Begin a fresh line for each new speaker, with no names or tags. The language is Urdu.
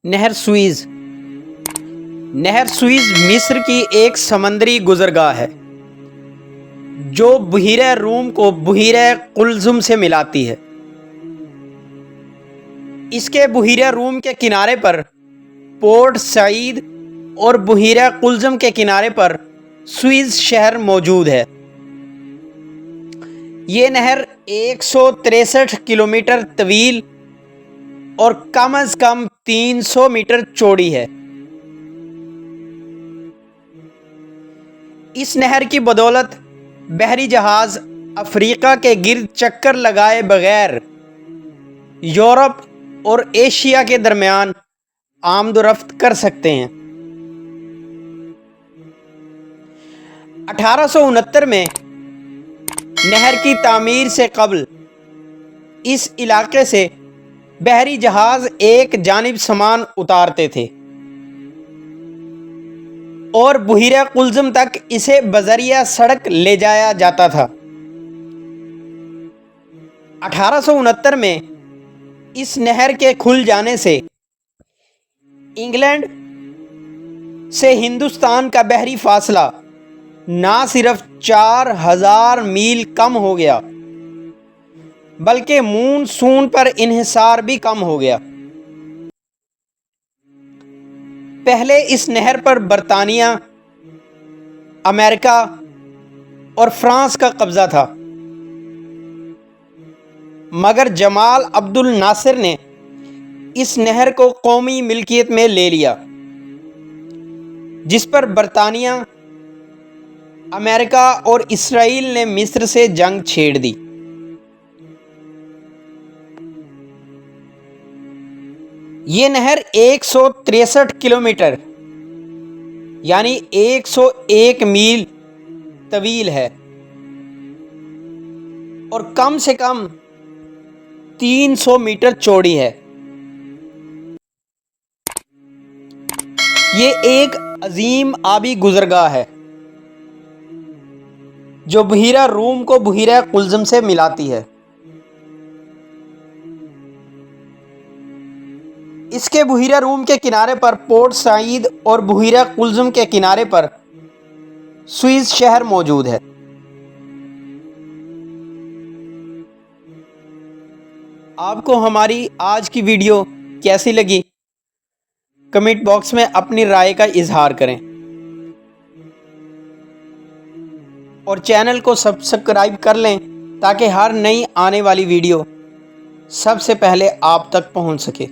نہر سوئز۔ نہر سوئز مصر کی ایک سمندری گزرگاہ ہے جو بحیرہ روم کو بحیرہ قلزم سے ملاتی ہے۔ اس کے بحیرہ روم کے کنارے پر پورٹ سعید اور بحیرہ قلزم کے کنارے پر سوئز شہر موجود ہے۔ یہ نہر 163 کلومیٹر طویل اور کم از کم 300 میٹر چوڑی ہے۔ اس نہر کی بدولت بحری جہاز افریقہ کے گرد چکر لگائے بغیر یورپ اور ایشیا کے درمیان آمد و رفت کر سکتے ہیں۔ 1869 میں نہر کی تعمیر سے قبل اس علاقے سے بحری جہاز ایک جانب سامان اتارتے تھے اور بحیرہ قلزم تک اسے بذریعہ سڑک لے جایا جاتا تھا۔ 1869 میں اس نہر کے کھل جانے سے انگلینڈ سے ہندوستان کا بحری فاصلہ نہ صرف 4000 میل کم ہو گیا بلکہ مون سون پر انحصار بھی کم ہو گیا۔ پہلے اس نہر پر برطانیہ، امریکہ اور فرانس کا قبضہ تھا، مگر جمال عبد الناصر نے اس نہر کو قومی ملکیت میں لے لیا، جس پر برطانیہ، امریکہ اور اسرائیل نے مصر سے جنگ چھیڑ دی۔ یہ نہر 163 کلومیٹر یعنی 101 میل طویل ہے اور کم سے کم 300 میٹر چوڑی ہے۔ یہ ایک عظیم آبی گزرگاہ ہے جو بحیرہ روم کو بحیرہ قلزم سے ملاتی ہے۔ اس کے بحیرہ روم کے کنارے پر پورٹ سعید اور بحیرہ قلزم کے کنارے پر سوئز شہر موجود ہے۔ آپ کو ہماری آج کی ویڈیو کیسی لگی؟ کمنٹ باکس میں اپنی رائے کا اظہار کریں اور چینل کو سبسکرائب کر لیں تاکہ ہر نئی آنے والی ویڈیو سب سے پہلے آپ تک پہنچ سکے۔